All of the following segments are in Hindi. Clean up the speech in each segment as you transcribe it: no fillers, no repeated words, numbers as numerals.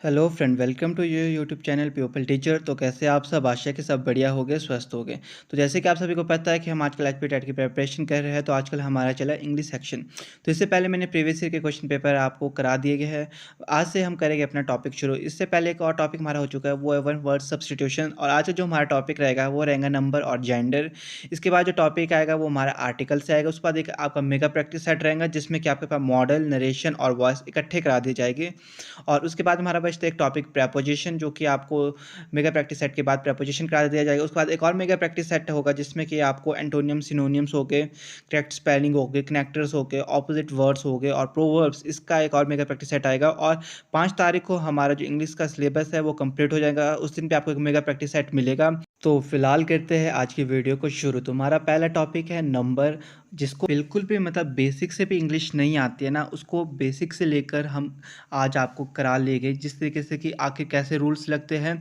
Hello friend, welcome to your YouTube channel people teacher. तो कैसे आप सब? आशा के सब बढ़िया हो गए, स्वस्थ हो गए। तो जैसे कि आप सभी को पता है कि हम आजकल एचपी टेट की प्रिपरेशन कर रहे हैं, तो आजकल हमारा चला इंग्लिश सेक्शन। तो इससे पहले मैंने प्रीवियस ईयर के क्वेश्चन पेपर आपको करा दिए गए हैं। आज से हम करेंगे अपना टॉपिक शुरू। इससे पहले एक और टॉपिक हमारा हो चुका है, वो है वन वर्ड सब्सटीट्यूशन। और आज जो हमारा टॉपिक रहेगा वो रहेगा नंबर और जेंडर। इसके बाद जो टॉपिक आएगा वो हमारा आर्टिकल से आएगा। उसके बाद एक आपका मेगा प्रैक्टिस सेट रहेगा, जिसमें कि आपके पास मॉडल, नरेशन और वॉइस इकट्ठे करा दी जाएगी। और उसके बाद हमारा बचता है एक टॉपिक प्रेपोजिशन, जो कि आपको मेगा प्रैक्टिस सेट के बाद प्रेपोजिशन करा दिया जाएगा। उसके बाद एक और मेगा प्रैक्टिस सेट होगा, जिसमें कि आपको एंटोनियम, सिनोनियम्स हो गए, करेक्ट स्पेलिंग हो गए, कनेक्टर्स हो गए, ऑपोजिट वर्ड्स हो गए और प्रोवर्ब्स, इसका एक और मेगा प्रैक्टिस सेट आएगा। और 5 तारीख को हमारा जो इंग्लिश का सिलेबस है वो कंप्लीट हो जाएगा। उस दिन पे आपको एक मेगा प्रैक्टिस सेट मिलेगा। तो फिलहाल करते हैं आज की वीडियो को शुरू। तो हमारा पहला टॉपिक है नंबर, जिसको बिल्कुल भी मतलब बेसिक से भी इंग्लिश नहीं आती है ना, उसको बेसिक से लेकर हम आज आपको करा लेंगे, जिस तरीके से कि आखिर कैसे रूल्स लगते हैं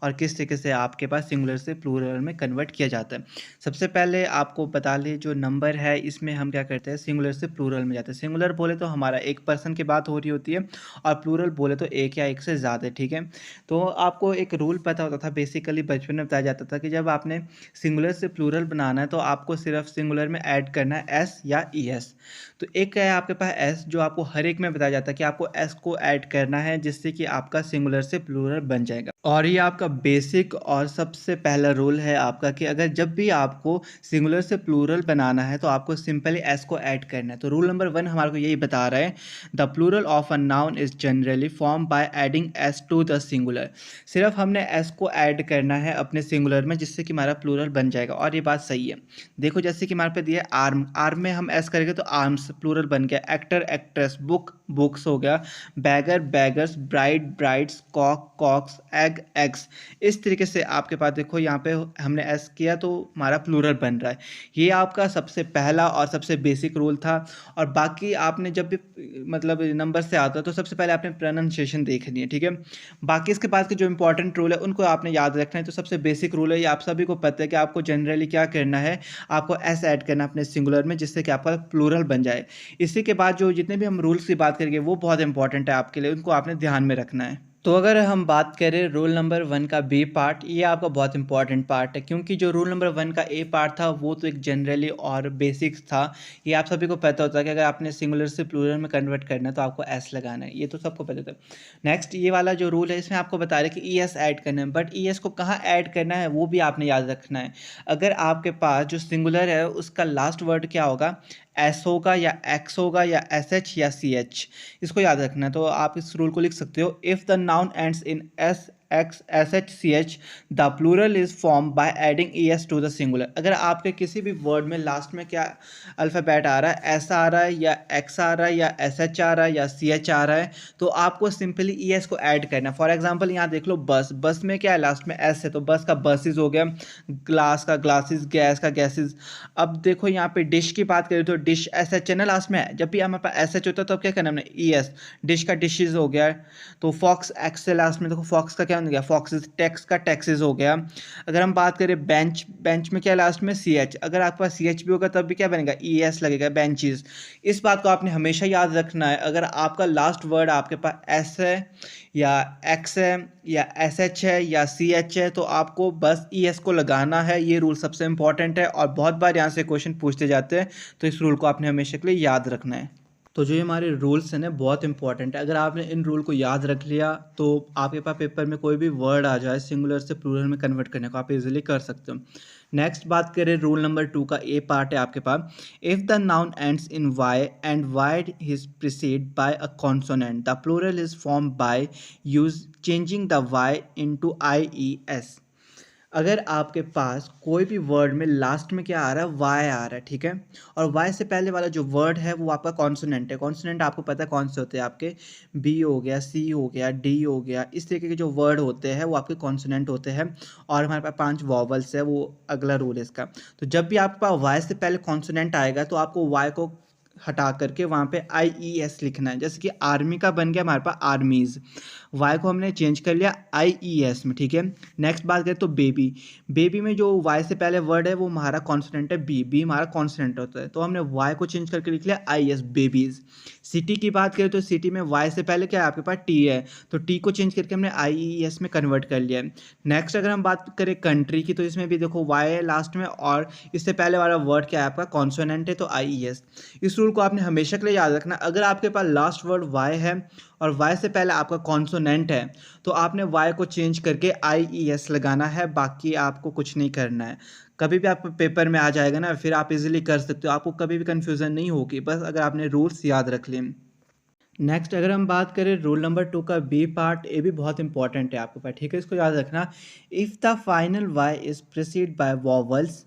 और किस तरीके से आपके पास सिंगुलर से प्लूरल में कन्वर्ट किया जाता है। सबसे पहले आपको बता लें, जो नंबर है इसमें हम क्या करते हैं, सिंगुलर से प्लूरल में जाते हैं। सिंगुलर बोले तो हमारा एक पर्सन की बात हो रही होती है, और प्लूरल बोले तो एक या एक से ज़्यादा, ठीक है। तो आपको एक रूल पता होता था, बेसिकली बचपन में बताया जाता था कि जब आपने सिंगुलर से प्लूरल बनाना है तो आपको सिर्फ सिंगुलर में ऐड करना है एस या ई एस। तो एक है आपके पास एस, जो आपको हर एक में बताया जाता है कि आपको एस को ऐड करना है, जिससे कि आपका सिंगुलर से प्लूरल बन जाएगा। और ये आपका बेसिक और सबसे पहला रूल है आपका, कि अगर जब भी आपको सिंगुलर से प्लूरल बनाना है तो आपको सिंपली एस को ऐड करना है। तो रूल नंबर 1 हमारे को यही बता रहा है, the plural of a noun is generally form by adding S to the singular. सिर्फ हमने एस को ऐड करना है अपने सिंगुलर में, जिससे कि हमारा प्लूरल बन जाएगा। और ये बात सही है। देखो, जैसे कि हमारे पे दिया है आर्म, आर्म में हम एस करेंगे तो आर्म्स प्लूरल बन गया, एक्टर एक्ट्रेस, बुक बुक्स हो गया, beggar beggars, bride brides, cock cocks, egg eggs. इस तरीके से आपके पास देखो, यहाँ पे हमने एस किया तो हमारा प्लूरल बन रहा है। ये आपका सबसे पहला और सबसे बेसिक रूल था। और बाकी आपने जब भी मतलब नंबर से आता है तो सबसे पहले आपने प्रोनाउंसिएशन देखनी है, ठीक है। बाकी इसके बाद के जो इंपॉर्टेंट रूल है उनको आपने याद रखना है। तो सबसे बेसिक रूल है, ये आप सभी को पता है कि आपको जनरली क्या करना है, आपको एस ऐड करना अपने सिंगुलर में, जिससे कि आपका प्लूरल बन जाए। इसी के बाद जो जितने भी हम रूल्स की बात करेंगे वो बहुत इंपॉर्टेंट है आपके लिए, उनको आपने ध्यान में रखना है। तो अगर हम बात करें रूल नंबर 1 का बी पार्ट, ये आपका बहुत इंपॉर्टेंट पार्ट है, क्योंकि जो रूल नंबर 1 का ए पार्ट था वो तो एक जनरली और बेसिक्स था। ये आप सभी को पता होता है कि अगर आपने सिंगुलर से प्लूरल में कन्वर्ट करना है तो आपको एस लगाना है, ये तो सबको पता था। नेक्स्ट ये वाला जो रूल है, इसमें आपको बता रहे कि ई एस ऐड करना है, बट ई एस को कहाँ ऐड करना है वो भी आपने याद रखना है। अगर आपके पास जो सिंगुलर है उसका लास्ट वर्ड क्या होगा, एस होगा या एक्स होगा या एस एच या सी एच, इसको याद रखना है। तो आप इस रूल को लिख सकते हो, if the noun ends in S X S H C H, the plural is form by adding E S to the singular. अगर आपके किसी भी वर्ड में लास्ट में क्या अल्फ़ाबेट आ रहा है, एस आ रहा है या एक्स आ रहा है या एस एच आ रहा है या सी एच आ रहा है, तो आपको सिंपली ई एस को ऐड करना है। फॉर एग्जाम्पल यहाँ देख लो, बस, बस में क्या है, लास्ट में एस है तो बस का बसेस हो गया, ग्लास का ग्लासेस, गैस का गैसेस। अब देखो यहाँ पे डिश की बात करें तो डिश एस एच है ना लास्ट में, जब भी हमारे पास एस एच होता है तो क्या करना हमने, ई एस। डिश का डिशेज हो गया। तो फॉक्स एक्स से लास्ट में, देखो फॉक्स का क्या हो गया, फॉक्सेस। टैक्स का टैक्सेस हो गया। अगर हम बात करें बेंच, बेंच में क्या लास्ट में सी एच, अगर आपके पास सी एच भी होगा तब भी क्या बनेगा, ई एस लगेगा, बेंचेस। इस बात को आपने हमेशा याद रखना है। अगर आपका लास्ट वर्ड आपके पास एस है या एक्स है या एस एच है या सी एच है, तो आपको बस ई एस को लगाना है। ये रूल सबसे इंपॉर्टेंट है और बहुत बार यहाँ से क्वेश्चन पूछते जाते हैं, तो इस रूल को आपने हमेशा के लिए याद रखना है। तो जो ये हमारे रूल्स हैं ना, बहुत इंपॉर्टेंट है। अगर आपने इन रूल को याद रख लिया तो आपके पास पेपर में कोई भी वर्ड आ जाए सिंगुलर से प्लूरल में कन्वर्ट करने को आप इजीली कर सकते हो। नेक्स्ट बात करें रूल नंबर 2 का ए पार्ट है आपके पास, if the noun ends in Y and Y is preceded by a consonant, the plural is form by use changing the Y into I E S. अगर आपके पास कोई भी वर्ड में लास्ट में क्या आ रहा है, वाई आ रहा है, ठीक है, और वाई से पहले वाला जो वर्ड है वो आपका कॉन्सोनेंट है। कॉन्सोनेंट आपको पता है कौन से होते हैं, आपके बी हो गया, सी हो गया, डी हो गया, इस तरीके के जो वर्ड होते हैं वो आपके कॉन्सोनेंट होते हैं। और हमारे पास 5 वॉवल्स है, वो अगला रूल है इसका। तो जब भी आपके पास वाई से पहले कॉन्सोनेंट आएगा तो आपको वाई को हटा करके वहाँ पे आई ई एस लिखना है। जैसे कि आर्मी का बन गया हमारे पास आर्मीज़, वाई को हमने चेंज कर लिया IES में, ठीक है। नेक्स्ट बात करें तो बेबी, बेबी में जो वाई से पहले वर्ड है वो हमारा कॉन्सोनेंट है बी हमारा कॉन्सोनेंट होता है, तो हमने वाई को चेंज करके लिख लिया IES बेबीज। सिटी की बात करें तो सिटी में वाई से पहले क्या है आपके पास टी है, तो टी को चेंज करके हमने IES में कन्वर्ट कर लिया है। नेक्स्ट अगर हम बात करें कंट्री की, तो इसमें भी देखो वाई है लास्ट में और इससे पहले वाला वर्ड क्या है आपका कॉन्सोनेंट है, तो IES। इस रूल को आपने हमेशा के लिए याद रखना, अगर आपके पास लास्ट वर्ड वाई है और वाई से पहले आपका कॉन्सोनेंट है तो आपने वाई को चेंज करके IES लगाना है, बाकी आपको कुछ नहीं करना है। कभी भी आपको पेपर में आ जाएगा ना, फिर आप इजीली कर सकते हो, आपको कभी भी कन्फ्यूज़न नहीं होगी, बस अगर आपने रूल्स याद रख लें। नेक्स्ट अगर हम बात करें रूल नंबर 2 का बी पार्ट, ये भी बहुत इंपॉर्टेंट है आपके पास, ठीक है, इसको याद रखना। If the final Y is preceded by vowels,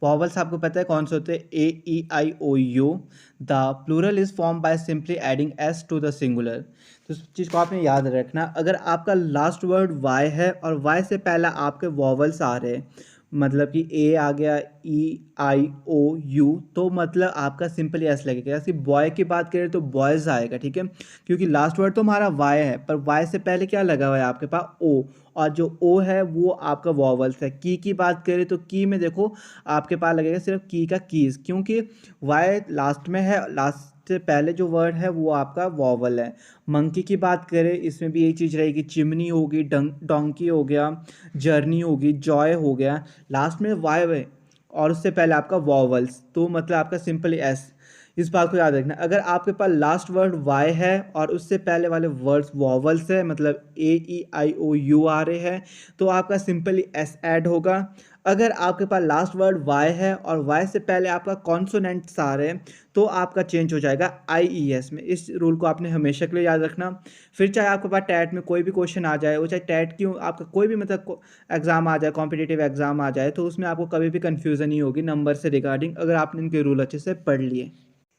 vowels आपको पता है कौन से होते हैं, A E I O U, the plural is form by simply adding S to the singular. तो इस चीज़ को आपने याद रखना, अगर आपका लास्ट वर्ड वाई है और वाई से पहला आपके वॉवल्स आ रहे हैं, मतलब कि ए आ गया E I O U, तो मतलब आपका सिंपली एस लगेगा। जैसे बॉय की बात करें तो बॉयज़ आएगा, ठीक है, क्योंकि लास्ट वर्ड तो हमारा वाई है पर वाई से पहले क्या लगा हुआ है आपके पास ओ, और जो ओ है वो आपका वॉवल्स है। की बात करें तो की में देखो आपके पास लगेगा सिर्फ की का कीज़, क्योंकि वाई लास्ट में है, लास्ट से पहले जो वर्ड है वो आपका वॉवल है। मंकी की बात करें इसमें भी यही चीज़ रहेगी, चिमनी होगी, डोंकी हो गया, जर्नी होगी, जॉय हो गया, लास्ट में वाई है और उससे पहले आपका वॉवल्स, तो मतलब आपका सिंपली एस। इस बात को याद रखना, अगर आपके पास लास्ट वर्ड वाई है और उससे पहले वाले वर्ड्स वॉवल्स है, मतलब A E I O U आ रहे हैं, तो आपका सिंपली एस ऐड होगा। अगर आपके पास लास्ट वर्ड वाई है और वाई से पहले आपका कॉन्सोनेंट्स आ रहे हैं, तो आपका चेंज हो जाएगा IES में। इस रूल को आपने हमेशा के लिए याद रखना। फिर चाहे आपके पास टैट में कोई भी क्वेश्चन आ जाए, वो चाहे टैट क्यों आपका कोई भी मतलब एग्जाम आ जाए, कॉम्पिटिटिव एग्जाम आ जाए, तो उसमें आपको कभी भी कन्फ्यूज़न नहीं होगी नंबर से रिगार्डिंग, अगर आपने इनके रूल अच्छे से पढ़ लिए।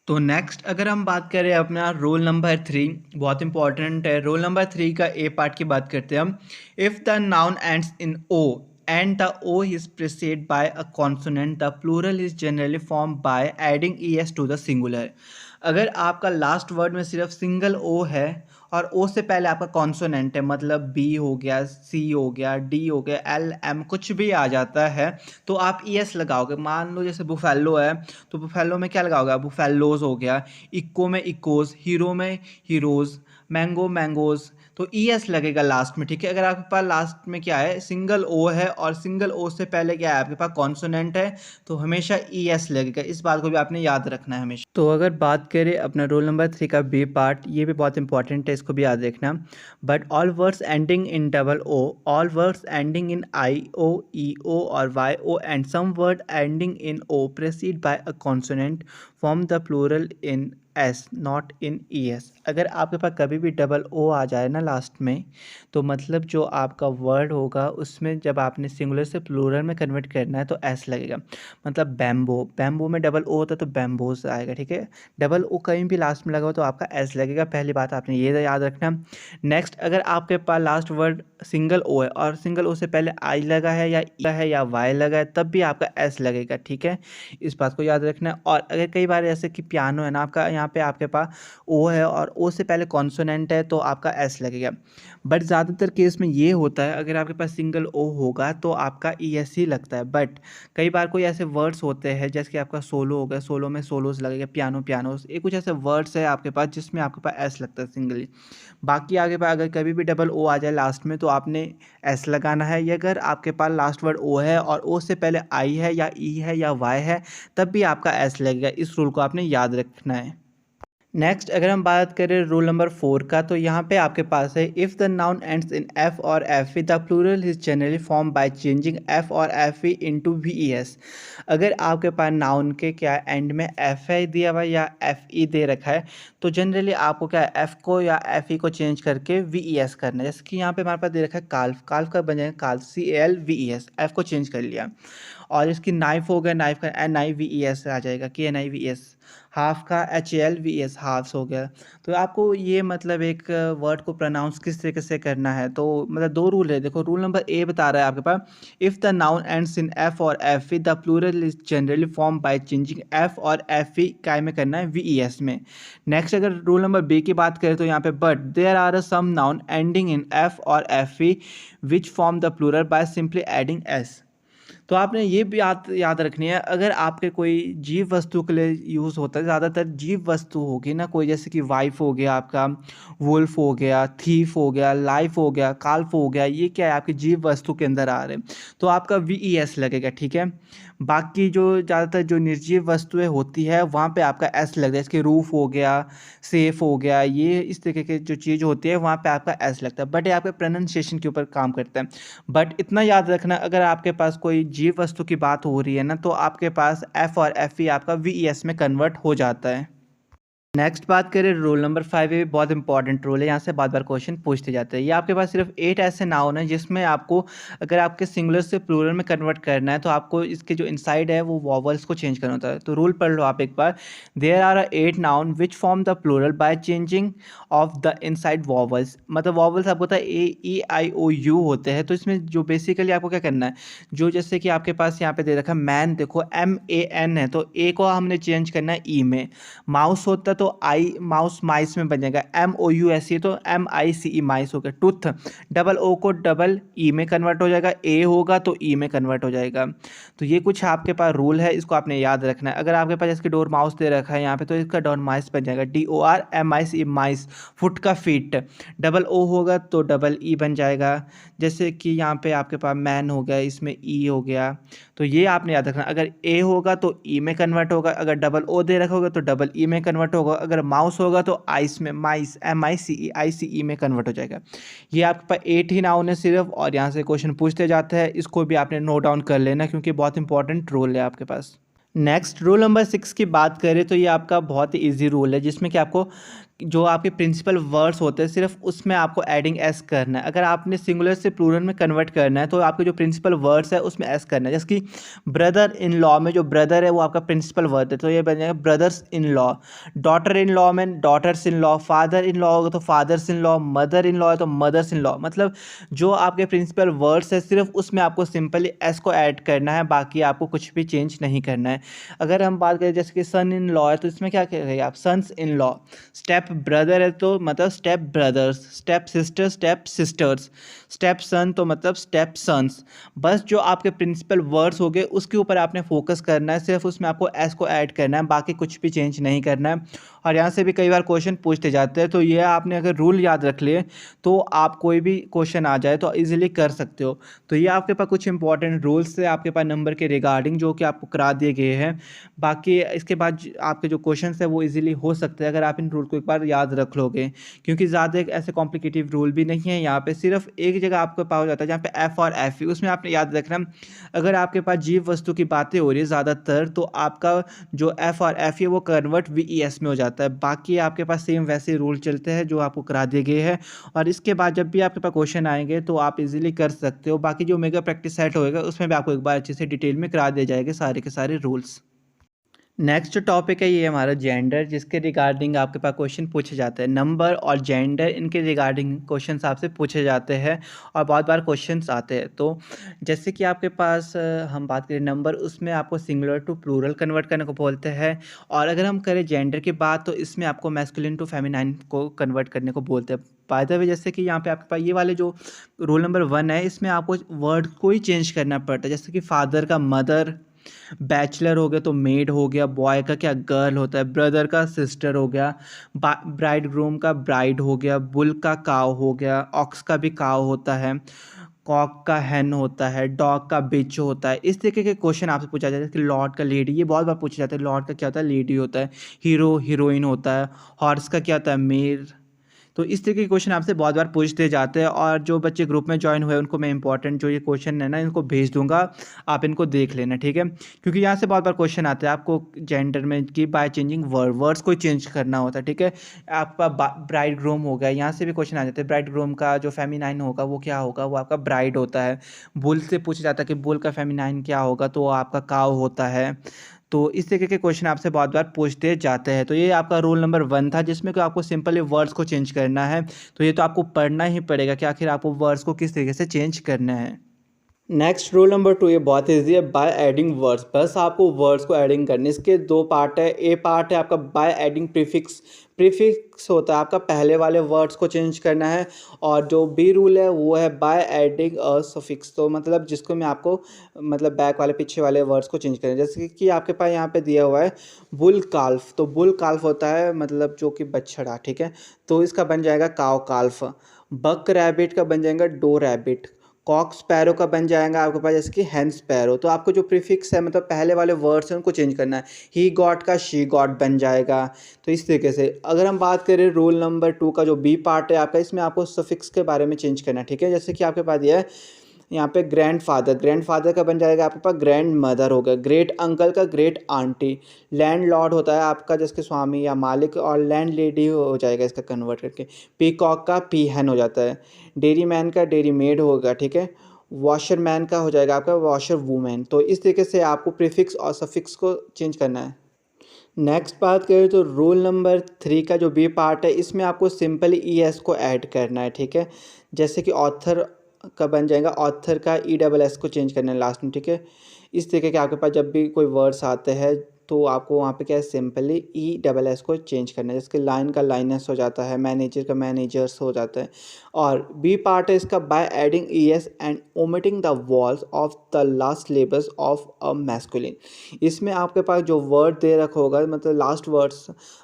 तो नेक्स्ट अगर हम बात करें अपना रोल नंबर 3, बहुत इंपॉर्टेंट है। रोल नंबर 3 का ए पार्ट की बात करते हैं हम। If the noun ends in O and the O is preceded by a consonant, the plural is generally form by adding ES to the singular. अगर आपका लास्ट वर्ड में सिर्फ सिंगल ओ है और ओ से पहले आपका कॉन्सोनेंट है, मतलब बी हो गया, सी हो गया, डी हो गया, एल एम कुछ भी आ जाता है, तो आप ES लगाओगे। मान लो जैसे बुफेलो है, तो बुफेलो में क्या लगाओगे, बुफेलोज हो गया, इक्को में इकोज, हीरो में हीरोज, मैंगो मैंगोज, तो ES लगेगा लास्ट में, ठीक है। अगर आपके पास लास्ट में क्या है सिंगल ओ है और सिंगल ओ से पहले क्या है आपके पास कॉन्सोनेंट है, तो हमेशा ES लगेगा। इस बात को भी आपने याद रखना है हमेशा। तो अगर बात करें अपना रोल नंबर 3 का बी पार्ट, ये भी बहुत इंपॉर्टेंट है, इसको भी याद रखना। But all words ending in double O, all words ending in IO, EO और YO and some word ending in O preceded by a consonant form the plural in S not in ES। अगर आपके पास कभी भी डबल ओ आ जाए ना लास्ट में, तो मतलब जो आपका वर्ड होगा उसमें जब आपने सिंगुलर से प्लूरल में कन्वर्ट करना है तो S लगेगा। मतलब बैम्बो, बैम्बो में डबल ओ होता है तो बैम्बोस आएगा, ठीक है। डबल ओ कहीं भी लास्ट में लगा हो तो आपका S लगेगा, पहली बात आपने ये याद रखना। नेक्स्ट अगर आपके पास लास्ट वर्ड सिंगल ओ है और सिंगल ओ से पहले आई लगा है या ई है या वाई लगा है, तब भी आपका S लगेगा, ठीक है। इस बात को याद रखना। और अगर कई बार ऐसे कि पियानो है ना, आपका यहाँ पे आपके पास ओ है और ओ से पहले कॉन्सोनेंट है, तो आपका S लगेगा। बट ज़्यादातर केस में ये होता है अगर आपके पास सिंगल ओ होगा तो आपका ES ही लगता है। बट कई बार कोई ऐसे वर्ड्स होते हैं जैसे कि आपका सोलो हो गया, सोलो में सोलोज लगेगा, पियानो पियानोस, ये कुछ ऐसे वर्ड्स है आपके पास जिसमें आपके पास S लगता है सिंगली। बाकी आगे पास अगर कभी भी डबल ओ आ जाए लास्ट में तो आपने S लगाना है। या अगर आपके पास लास्ट वर्ड ओ है और ओ से पहले आई है या ई है या वाई है, तब भी आपका S लगेगा। इस रूल को आपने याद रखना है। नेक्स्ट अगर हम बात करें रूल नंबर 4 का, तो यहाँ पे आपके पास है if the noun ends in F और FE the plural is generally form by changing F और FE इनटू VES। अगर आपके पास नाउन के क्या एंड में FI दिया हुआ या FE दे रखा है, तो जनरली आपको क्या है F को या FE को चेंज करके VES करना है। जैसे कि यहाँ पे हमारे पास दे रखा है काल्फ, काल्फ का बन जाएगा काल्फ, CALVES, F को चेंज कर लिया। और इसकी नाइफ हो गया, नाइफ का NIVES आ जाएगा, KNIVES। हाफ का HALVES हाफ्स हो गया। तो आपको ये मतलब एक वर्ड को प्रोनाउंस किस तरीके से करना है, तो मतलब 2 रूल है। देखो रूल नंबर ए बता रहा है आपके पास, if the noun ends in F और F the plural is generally form by changing F और एफ ई काय में करना है, VES में। नेक्स्ट अगर रूल नंबर बी की बात करें तो यहाँ पे but there are some noun ending in F और F E which form the plural by simply adding S. तो आपने ये भी याद रखनी है, अगर आपके कोई जीव वस्तु के लिए यूज़ होता है, ज़्यादातर जीव वस्तु होगी ना कोई, जैसे कि वाइफ हो गया आपका, वुल्फ हो गया, थीफ हो गया, लाइफ हो गया, काल्फ हो गया, ये क्या है आपकी जीव वस्तु के अंदर आ रहे हैं, तो आपका VES लगेगा, ठीक है। बाकी जो ज़्यादातर जो निर्जीव वस्तुएं होती है वहाँ पे आपका एस लगता है, इसके रूफ हो गया, सेफ हो गया, ये इस तरीके की जो चीज़ होती है वहाँ पे आपका एस लगता है, बट ये आपके प्रोनाउंसिएशन के ऊपर काम करता है। बट इतना याद रखना, अगर आपके पास कोई जीव वस्तु की बात हो रही है ना, तो आपके पास एफ और एफ ई आपका VES में कन्वर्ट हो जाता है। नेक्स्ट बात करें रोल नंबर 5, ये भी बहुत इंपॉर्टेंट रोल है, यहाँ से बार बार क्वेश्चन पूछते जाते हैं। ये आपके पास सिर्फ 8 ऐसे नाउन है जिसमें आपको अगर आपके सिंगुलर से प्लूरल में कन्वर्ट करना है तो आपको इसके जो इनसाइड है वो वॉवल्स को चेंज करना होता है। तो रूल पढ़ लो आप एक बार, there are 8 noun which form the plural by changing of the inside vowels. मतलब वॉवल्स आपको होता है AEIOU होते हैं, तो इसमें जो बेसिकली आपको क्या करना है, जो जैसे कि आपके पास यहाँ पे दे रखा है मैन, देखो MAN है, तो ए को हमने चेंज करना है ई में। माउस होता तो आई माउस माइस में बन जाएगा, MOUSE तो MICE माइस हो गया। टूथ डबल ओ को डबल ई में कन्वर्ट हो जाएगा, ए होगा तो ई में कन्वर्ट हो जाएगा। तो ये कुछ आपके पास रूल है, इसको आपने याद रखना है। अगर आपके पास इसके डोर माउस दे रखा है यहाँ पे, तो इसका डोर माइस बन जाएगा, DORMICE माइस। फुट का फीट, डबल ओ होगा तो डबल ई बन जाएगा। जैसे कि यहाँ पे आपके पास मैन हो गया, इसमें ई हो गया, तो ये आपने याद रखना। अगर ए होगा तो ई में कन्वर्ट होगा, अगर डबल ओ दे रखा होगा तो डबल ई में कन्वर्ट होगा, अगर माउस होगा तो आइस में माइस MICE में कन्वर्ट हो जाएगा। ये आपके पास 8 ही नाउन है सिर्फ, और यहाँ से क्वेश्चन पूछते जाते हैं, इसको भी आपने नोट डाउन कर लेना क्योंकि बहुत इंपॉर्टेंट रोल है आपके पास। नेक्स्ट रूल नंबर 6 की बात करें तो ये आपका बहुत ही ईजी रूल है, जिसमें कि आपको जो आपके प्रिंसिपल वर्ड्स होते हैं सिर्फ उसमें आपको एडिंग एस करना है। अगर आपने सिंगुलर से प्लूरल में कन्वर्ट करना है तो आपके जो प्रिंसिपल वर्ड्स है उसमें एस करना है। जैसे कि ब्रदर इन लॉ में जो ब्रदर है वो आपका प्रिंसिपल वर्ड है, तो ये बन जाएगा brothers in law. Daughter in law में daughters in law, father in law होगा तो fathers in law, mother in law है तो मदर्स इन लॉ। मतलब जो आपके प्रिंसिपल वर्ड्स है सिर्फ उसमें आपको सिंपली एस को ऐड करना है, बाकी आपको कुछ भी चेंज नहीं करना है। अगर हम बात करें जैसे कि सन इन लॉ है तो इसमें क्या करेंगे आप, sons in law. Step brother है तो मतलब step brothers, step sisters, step son तो मतलब स्टेप सन्स। बस जो आपके प्रिंसिपल वर्ड्स हो गए उसके ऊपर आपने फोकस करना है, सिर्फ उसमें आपको एस को ऐड करना है, बाकी कुछ भी चेंज नहीं करना है। और यहाँ से भी कई बार क्वेश्चन पूछते जाते हैं, तो ये आपने अगर रूल याद रख लिए तो आप कोई भी क्वेश्चन आ जाए तो इजीली कर सकते हो। तो ये आपके पास कुछ इंपॉर्टेंट रूल्स है आपके पास नंबर के रिगार्डिंग जो कि आपको करा दिए गए हैं। बाकी इसके बाद आपके जो क्वेश्चन है वो इजीली हो सकते हैं अगर आप इन रूल को एक बार याद रख लोगे, क्योंकि ज़्यादा ऐसे कॉम्प्लिकेटिव रूल भी नहीं है। यहाँ पे सिर्फ एक जगह आपको पाया जाता है जहाँ पे एफ और एफ ई, उसमें आपने याद रखना अगर आपके पास जीव वस्तु की बातें हो रही है ज़्यादातर तो आपका जो एफ और एफ ई वो कन्वर्ट VES में हो जाता है। बाकी आपके पास सेम वैसे रूल चलते हैं जो आपको करा दिए गए हैं, और इसके बाद जब भी आपके पास क्वेश्चन आएंगे तो आप इजीली कर सकते हो। बाकी जो मेगा प्रैक्टिस सेट होएगा उसमें भी आपको एक बार अच्छे से डिटेल में करा दिए जाएंगे सारे के सारे रूल्स। नेक्स्ट टॉपिक है ये हमारा जेंडर, जिसके रिगार्डिंग आपके पास क्वेश्चन पूछे जाते हैं। नंबर और जेंडर इनके रिगार्डिंग क्वेश्चन आपसे पूछे जाते हैं और बहुत बार क्वेश्चंस आते हैं। तो जैसे कि आपके पास हम बात करें नंबर, उसमें आपको सिंगुलर टू प्लूरल कन्वर्ट करने को बोलते हैं, और अगर हम करें जेंडर की बात तो इसमें आपको मैस्कुलिन टू फेमिनाइन को कन्वर्ट करने को बोलते हैं। बाय द वे जैसे कि यहाँ पे आपके पास ये वाले जो रोल नंबर 1 है इसमें आपको वर्ड को ही चेंज करना पड़ता है। जैसे कि फादर का मदर, बैचलर हो गया तो मेड हो गया, बॉय का क्या गर्ल होता है, ब्रदर का सिस्टर हो गया, ब्राइड ग्रूम का ब्राइड हो गया, बुल का काव हो गया, ऑक्स का भी काव होता है, कॉक का हैन होता है, डॉग का बिच होता है। इस तरीके के क्वेश्चन आपसे पूछा जाता है कि लॉर्ड का लेडी, ये बहुत बार पूछा जाता है। लॉर्ड का क्या होता है, लेडी होता है। हीरो हीरोइन होता है। हॉर्स का क्या होता है, मेर। तो इस तरीके के क्वेश्चन आपसे बहुत बार पूछते जाते हैं, और जो बच्चे ग्रुप में ज्वाइन हुए उनको मैं इंपॉर्टेंट जो ये क्वेश्चन है ना इनको भेज दूंगा, आप इनको देख लेना, ठीक है। क्योंकि यहाँ से बहुत बार क्वेश्चन आते हैं आपको जेंडर में कि बाय चेंजिंग वर्ड्स को चेंज करना होता है, ठीक है। आपका ब्राइड ग्रूम हो गया, यहाँ से भी क्वेश्चन आ जाते हैं। ब्राइड ग्रूम का जो फेमिनाइन होगा वो क्या होगा, वो आपका ब्राइड होता है। बुल से पूछा जाता है कि बुल का फेमिनाइन क्या होगा, तो वो आपका काव होता है। तो इस तरीके के क्वेश्चन आपसे बहुत बार पूछते जाते हैं। तो ये आपका रूल नंबर 1 था, जिसमें कि आपको सिंपली वर्ड्स को चेंज करना है। तो ये तो आपको पढ़ना ही पड़ेगा कि आखिर आपको वर्ड्स को किस तरीके से चेंज करना है। नेक्स्ट रूल नंबर 2 ये बहुत ईजी है, बाय एडिंग वर्ड्स। बस आपको वर्ड्स को एडिंग करने, इसके दो पार्ट है। ए पार्ट है आपका बाय एडिंग प्रीफिक्स। प्रीफिक्स होता है आपका पहले वाले वर्ड्स को चेंज करना है, और जो बी रूल है वो है बाय एडिंग अ सफिक्स। तो मतलब जिसको मैं आपको मतलब बैक वाले पीछे वाले वर्ड्स को चेंज करना है। जैसे कि आपके पास यहाँ पे दिया हुआ है बुल काल्फ। तो बुल काल्फ होता है मतलब जो कि बछड़ा, ठीक है। तो इसका बन जाएगा काव काल्फ। बक रैबिट का बन जाएगा डो रैबिट। कॉक स्पैरो का बन जाएगा आपके पास जैसे कि हैन स्पैरो। तो आपको जो प्रीफिक्स है मतलब पहले वाले वर्ड्स हैं उनको चेंज करना है। ही गॉट का शी गॉट बन जाएगा। तो इस तरीके से अगर हम बात करें रूल नंबर 2 का जो बी पार्ट है आपका, इसमें आपको सफिक्स के बारे में चेंज करना है, ठीक है। जैसे कि आपके पास ये है यहाँ पे ग्रैंड फादर का बन जाएगा आपके पास ग्रैंड मदर हो गया। ग्रेट अंकल का ग्रेट आंटी। लैंड लॉर्ड होता है आपका जिसके स्वामी या मालिक, और लैंड लेडी हो जाएगा इसका कन्वर्ट करके। पीकॉक का पीहन हो जाता है। डेरी मैन का डेरी मेड होगा, ठीक है। वॉशर मैन का हो जाएगा आपका वॉशर वूमेन। तो इस तरीके से आपको प्रीफिक्स और सफिक्स को चेंज करना है। नेक्स्ट बात करें तो रूल नंबर 3 का जो बी पार्ट है, इसमें आपको सिंपली ई एस को ऐड करना है, ठीक है। जैसे कि ऑथर का बन जाएगा, ऑथर का ई डबल एस को चेंज करना है लास्ट में, ठीक है। इस तरीके के आपके पास जब भी कोई वर्ड्स आते हैं तो आपको वहाँ पे क्या है सिंपली ई डबल एस को चेंज करना है। जैसे कि लाइन का लाइनस हो जाता है, मैनेजर का मैनेजर्स हो जाता है। और बी पार्ट है इसका bye adding E S and omitting the walls of the last labours of a masculine. इसमें आपके पास जो वर्ड दे रखा होगा मतलब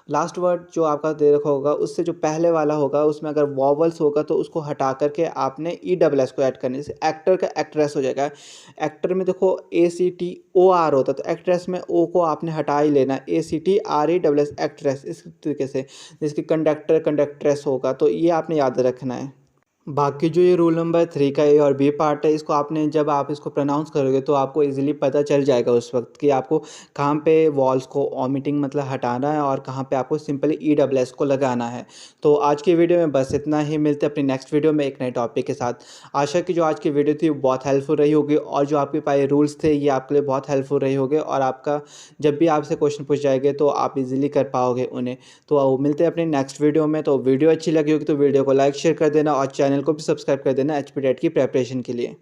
लास्ट वर्ड जो आपका दे रखा होगा उससे जो पहले वाला होगा उसमें अगर वॉवल्स होगा तो उसको हटा करके आपने ई डबल एस को ऐड करने से एक्टर का एक्ट्रेस हो जाएगा। एक्टर में देखो ACTOR होता है, तो एक्ट्रेस में ओ को आपने हटा ही लेना, ACTRESS एक्ट्रेस। इस तरीके से जिसकी कंडक्टर कंडक्ट्रेस होगा, तो ये आपने याद रखना है। बाकी जो ये रूल नंबर 3 का ए और बी पार्ट है, इसको आपने जब आप इसको प्रोनाउंस करोगे तो आपको इजीली पता चल जाएगा उस वक्त कि आपको कहाँ पे वॉल्स को ओमिटिंग मतलब हटाना है और कहाँ पे आपको सिंपली ई डबल एस को लगाना है। तो आज की वीडियो में बस इतना ही। मिलते हैं अपनी नेक्स्ट वीडियो में एक नए टॉपिक के साथ। आशा की जो आज की वीडियो थी वो बहुत हेल्पफुल रही होगी, और जो आपके पास रूल्स थे ये आपके लिए बहुत हेल्पफुल रही होगी, और आपका जब भी आपसे क्वेश्चन पूछ जाएंगे तो आप इजीली कर पाओगे उन्हें। तो मिलते हैं अपनी नेक्स्ट वीडियो में। तो वीडियो अच्छी लगी होगी तो वीडियो को लाइक शेयर कर देना, और चैनल को भी सब्सक्राइब कर देना HP टेट की प्रिपरेशन के लिए।